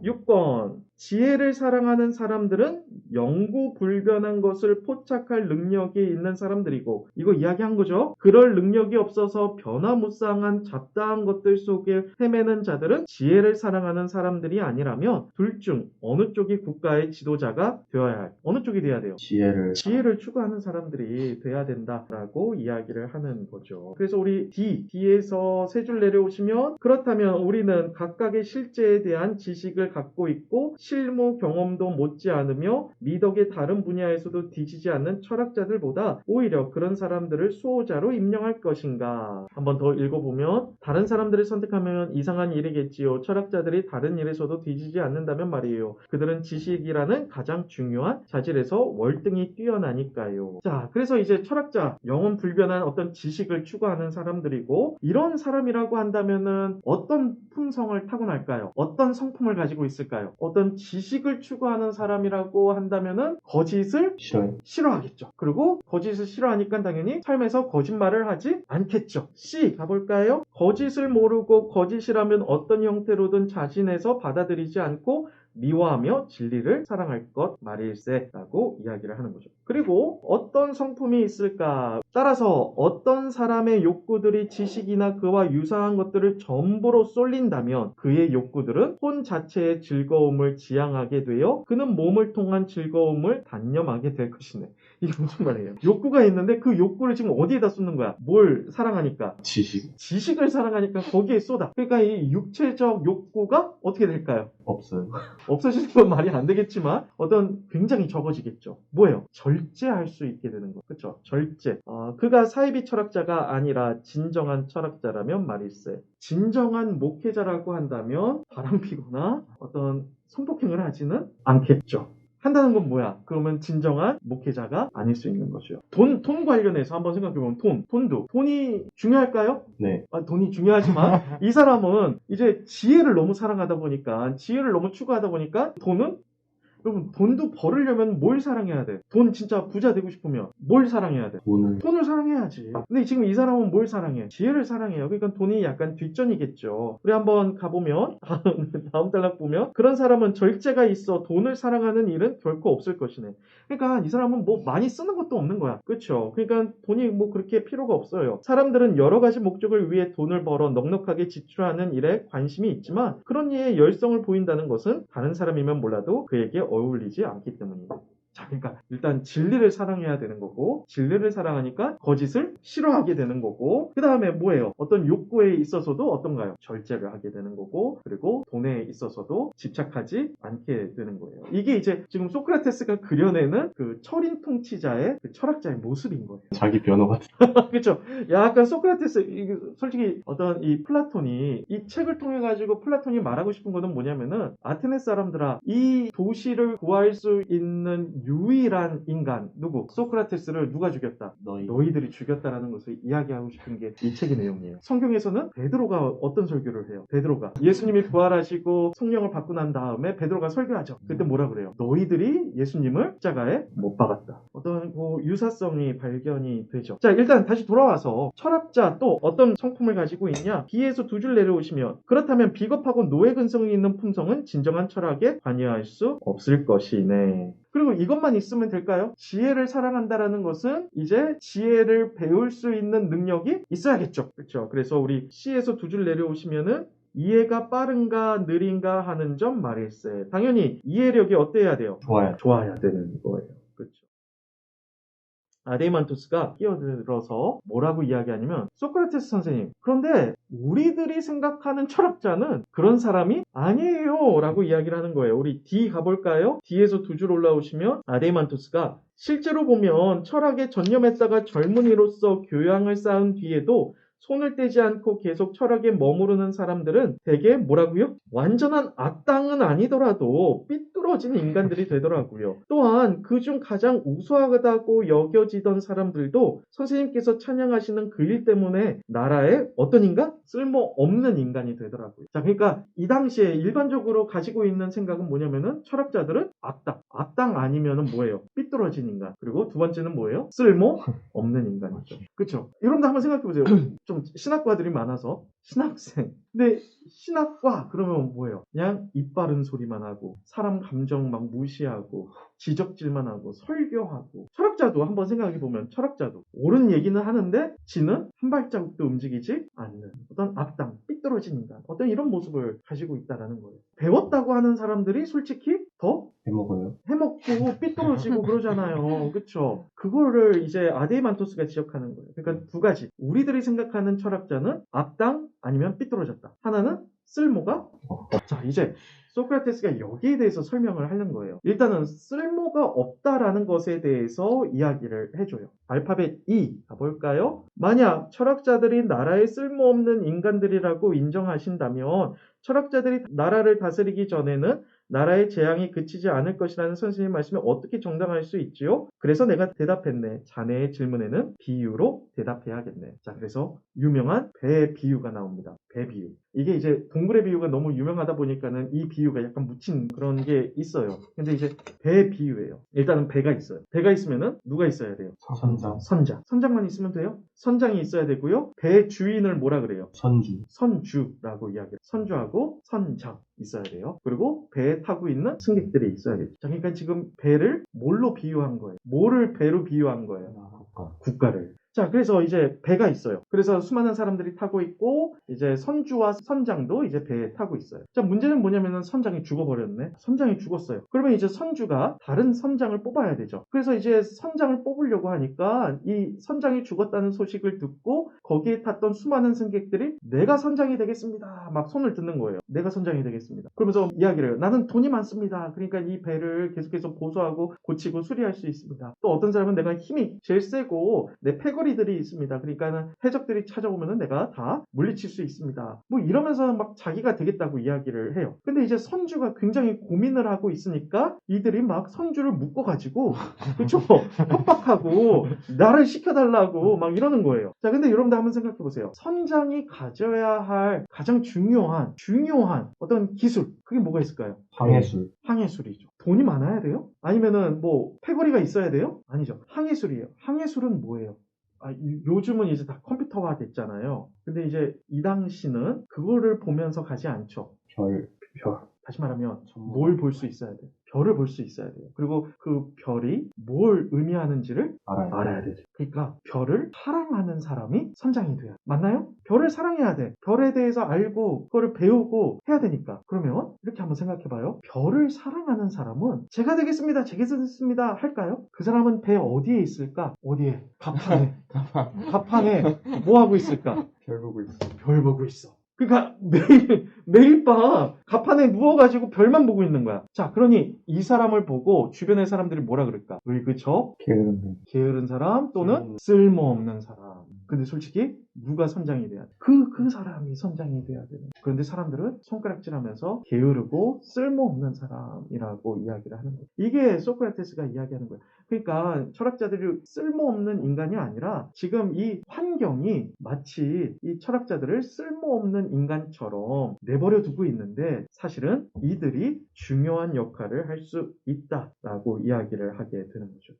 6번. 지혜를 사랑하는 사람들은 영구불변한 것을 포착할 능력이 있는 사람들이고, 이거 이야기한 거죠. 그럴 능력이 없어서 변화무쌍한 잡다한 것들 속에 헤매는 자들은 지혜를 사랑하는 사람들이 아니라면 둘 중 어느 쪽이 국가의 지도자가 되어야 할, 어느 쪽이 돼야 돼요? 지혜를 추구하는 사람들이 돼야 된다라고 이야기를 하는 거죠. 그래서 우리 D에서 세 줄 내려오시면, 그렇다면 우리는 각각의 실제에 대한 지식을 갖고 있고 실무 경험도 못지않으며 미덕의 다른 분야에서도 뒤지지 않는 철학자들보다 오히려 그런 사람들을 수호자로 임명할 것인가. 한번 더 읽어보면, 다른 사람들을 선택하면 이상한 일이겠지요. 철학자들이 다른 일에서도 뒤지지 않는다면 말이에요. 그들은 지식이라는 가장 중요한 자질에서 월등히 뛰어나니까요. 자, 그래서 이제 철학자, 영원 불변한 어떤 지식을 추구하는 사람들이고, 이런 사람이라고 한다면은 어떤 품성을 타고날까요? 어떤 성품을 가지고 있을까요? 어떤 지식을 추구하는 사람이라고 한다면은 거짓을 싫어하겠죠. 그리고 거짓을 싫어하니까 당연히 삶에서 거짓말을 하지 않겠죠. C 가볼까요? 거짓을 모르고 거짓이라면 어떤 형태로든 자신에서 받아들이지 않고 미워하며 진리를 사랑할 것 말일세 라고 이야기를 하는 거죠. 그리고 어떤 성품이 있을까? 따라서 어떤 사람의 욕구들이 지식이나 그와 유사한 것들을 전부로 쏠린다면 그의 욕구들은 혼 자체의 즐거움을 지향하게 되어 그는 몸을 통한 즐거움을 단념하게 될 것이네. 이게 무슨 말이에요? 욕구가 있는데 그 욕구를 지금 어디에다 쏟는 거야? 뭘 사랑하니까? 지식을 사랑하니까 거기에 쏟아. 그러니까 이 육체적 욕구가 어떻게 될까요? 없어지는 건 말이 안 되겠지만 어떤 굉장히 적어지겠죠. 뭐예요? 절제할 수 있게 되는 거. 그렇죠? 절제. 그가 사이비 철학자가 아니라 진정한 철학자라면 말일세. 진정한 목회자라고 한다면 바람피거나 어떤 성폭행을 하지는 않겠죠. 한다는 건 뭐야? 그러면 진정한 목회자가 아닐 수 있는 거죠. 돈 관련해서 한번 생각해보면 돈이 중요할까요? 네. 돈이 중요하지만 이 사람은 이제 지혜를 너무 사랑하다 보니까, 지혜를 너무 추구하다 보니까 돈은, 여러분, 돈도 벌으려면 뭘 사랑해야 돼? 돈 진짜 부자 되고 싶으면 뭘 사랑해야 돼? 돈을 사랑해야지. 근데 지금 이 사람은 뭘 사랑해? 지혜를 사랑해요. 그러니까 돈이 약간 뒷전이겠죠. 우리 한번 가보면, 다음 단락 보면, 그런 사람은 절제가 있어 돈을 사랑하는 일은 결코 없을 것이네. 그러니까 이 사람은 뭐 많이 쓰는 것도 없는 거야. 그렇죠? 그러니까 돈이 뭐 그렇게 필요가 없어요. 사람들은 여러 가지 목적을 위해 돈을 벌어 넉넉하게 지출하는 일에 관심이 있지만 그런 일에 열성을 보인다는 것은 다른 사람이면 몰라도 그에게 어울리지 않기 때문입니다. 자, 그러니까 일단 진리를 사랑해야 되는 거고, 진리를 사랑하니까 거짓을 싫어하게 되는 거고, 그 다음에 뭐예요? 어떤 욕구에 있어서도 어떤가요? 절제를 하게 되는 거고, 그리고 돈에 있어서도 집착하지 않게 되는 거예요. 이게 이제 지금 소크라테스가 그려내는 그 철인 통치자의 그 철학자의 모습인 거예요. 자기 변호 같은. 그렇죠. 약간 소크라테스, 솔직히 어떤 이 플라톤이 이 책을 통해 가지고 플라톤이 말하고 싶은 거는 뭐냐면은, 아테네 사람들아, 이 도시를 구할 수 있는 유일한 인간 누구? 소크라테스를 누가 죽였다? 너희들이 죽였다라는 것을 이야기하고 싶은 게 이 책의 내용이에요. 성경에서는 베드로가 어떤 설교를 해요? 베드로가 예수님이 부활하시고 성령을 받고 난 다음에 베드로가 설교하죠. 그때 뭐라 그래요? 너희들이 예수님을 십자가에 못 박았다. 어떤 유사성이 발견이 되죠. 자, 일단 다시 돌아와서 철학자 또 어떤 성품을 가지고 있냐? B에서 두 줄 내려오시면, 그렇다면 비겁하고 노예 근성이 있는 품성은 진정한 철학에 관여할 수 없을 것이네. 그리고 이것만 있으면 될까요? 지혜를 사랑한다라는 것은 이제 지혜를 배울 수 있는 능력이 있어야겠죠. 그렇죠? 그래서 우리 C에서 두 줄 내려오시면은 이해가 빠른가 느린가 하는 점 말일세. 당연히 이해력이 어때야 돼요? 좋아야 되는 거예요. 그렇죠? 아데이만토스가 끼어들어서 뭐라고 이야기하냐면, 소크라테스 선생님, 그런데 우리들이 생각하는 철학자는 그런 사람이 아니에요 라고 이야기를 하는 거예요. 우리 D 가볼까요? D에서 두 줄 올라오시면 아데이만토스가 실제로 보면 철학에 전념했다가 젊은이로서 교양을 쌓은 뒤에도 손을 떼지 않고 계속 철학에 머무르는 사람들은 대개 뭐라고요? 완전한 악당은 아니더라도 삐뚤어진 인간들이 되더라고요. 또한 그중 가장 우수하다고 여겨지던 사람들도 선생님께서 찬양하시는 그 일 때문에 나라의 어떤 인간? 쓸모없는 인간이 되더라고요. 자, 그러니까 이 당시에 일반적으로 가지고 있는 생각은 뭐냐면은, 철학자들은 악당 아니면은 뭐예요? 삐뚤어진 인간. 그리고 두 번째는 뭐예요? 쓸모없는 인간이죠. 그렇죠? 여러분도 한번 생각해 보세요. 좀 신학과들이 많아서 신학생. 근데 신학과 그러면 뭐예요? 그냥 입 바른 소리만 하고 사람 감정 막 무시하고 지적질만 하고 설교하고. 철학자도 한번 생각해보면 철학자도 옳은 얘기는 하는데 지는 한 발자국도 움직이지 않는 어떤 악당, 삐뚤어진 인간, 어떤 이런 모습을 가지고 있다라는 거예요. 배웠다고 하는 사람들이 솔직히 더 해먹어요. 해먹고 삐뚤어지고 그러잖아요. 그쵸? 그거를 이제 아데이만토스가 지적하는 거예요. 그러니까 두 가지. 우리들이 생각하는 철학자는 악당 아니면 삐뚤어졌다. 하나는 쓸모가 없다. 자, 이제 소크라테스가 여기에 대해서 설명을 하는 거예요. 일단은 쓸모가 없다라는 것에 대해서 이야기를 해줘요. 알파벳 E 가볼까요? 만약 철학자들이 나라에 쓸모없는 인간들이라고 인정하신다면 철학자들이 나라를 다스리기 전에는 나라의 재앙이 그치지 않을 것이라는 선생님의 말씀이 어떻게 정당할 수 있지요? 그래서 내가 대답했네. 자네의 질문에는 비유로 대답해야겠네. 자, 그래서 유명한 배 비유가 나옵니다. 배 비유. 이게 이제 동물의 비유가 너무 유명하다 보니까는 이 비유가 약간 묻힌 그런 게 있어요. 근데 이제 배 비유예요. 일단은 배가 있어요. 배가 있으면은 누가 있어야 돼요? 선장. 선장. 선장만 있으면 돼요? 선장이 있어야 되고요. 배 주인을 뭐라 그래요? 선주. 선주라고 이야기해요. 선주하고 선장 있어야 돼요. 그리고 배에 타고 있는 승객들이 있어야겠죠. 자, 그러니까 지금 배를 뭘로 비유한 거예요? 뭐를 배로 비유한 거예요? 국가를. 자, 그래서 이제 배가 있어요. 그래서 수많은 사람들이 타고 있고 이제 선주와 선장도 이제 배에 타고 있어요. 자, 문제는 뭐냐면은 선장이 죽어버렸네. 선장이 죽었어요. 그러면 이제 선주가 다른 선장을 뽑아야 되죠. 그래서 이제 선장을 뽑으려고 하니까 이 선장이 죽었다는 소식을 듣고 거기에 탔던 수많은 승객들이 내가 선장이 되겠습니다. 막 손을 드는 거예요. 내가 선장이 되겠습니다. 그러면서 이야기를 해요. 나는 돈이 많습니다. 그러니까 이 배를 계속해서 보수하고 고치고 수리할 수 있습니다. 또 어떤 사람은 내가 힘이 제일 세고 내 패거리들이 있습니다. 그러니까 해적들이 찾아오면은 내가 다 물리칠 수 있습니다. 뭐 이러면서 막 자기가 되겠다고 이야기를 해요. 근데 이제 선주가 굉장히 고민을 하고 있으니까 이들이 막 선주를 묶어가지고 그쵸? 협박하고 나를 시켜달라고 막 이러는 거예요. 자, 근데 여러분들 한번 생각해 보세요. 선장이 가져야 할 가장 중요한 어떤 기술, 그게 뭐가 있을까요? 항해술. 항해술이죠. 돈이 많아야 돼요? 아니면은 뭐 패거리가 있어야 돼요? 아니죠. 항해술이에요. 항해술은 뭐예요? 요즘은 이제 다 컴퓨터화 됐잖아요. 근데 이제 이 당시는 그거를 보면서 가지 않죠. 별. 다시 말하면 뭘 볼 수 있어야 돼요? 별을 볼 수 있어야 돼요. 그리고 그 별이 뭘 의미하는지를 알아야 되죠. 그러니까 별을 사랑하는 사람이 선장이 돼요. 맞나요? 별을 사랑해야 돼. 별에 대해서 알고 그거를 배우고 해야 되니까. 그러면 이렇게 한번 생각해봐요. 별을 사랑하는 사람은 제가 되겠습니다. 할까요? 그 사람은 배 어디에 있을까? 어디에? 갑판에. 갑판에 뭐 하고 있을까? 별 보고 있어. 별 보고 있어. 그러니까 매일 밤 갑판에 누워가지고 별만 보고 있는 거야. 자, 그러니 이 사람을 보고 주변의 사람들이 뭐라 그럴까? 의그저 게으른 사람 또는 쓸모없는 사람. 근데 솔직히 누가 선장이 돼야 돼? 그 사람이 선장이 돼야 되는. 그런데 사람들은 손가락질하면서 게으르고 쓸모없는 사람이라고 이야기를 하는 거예요. 이게 소크라테스가 이야기하는 거예요. 그러니까 철학자들이 쓸모없는 인간이 아니라 지금 이 환경이 마치 이 철학자들을 쓸모없는 인간처럼 내버려 두고 있는데 사실은 이들이 중요한 역할을 할 수 있다라고 이야기를 하게 되는 거죠.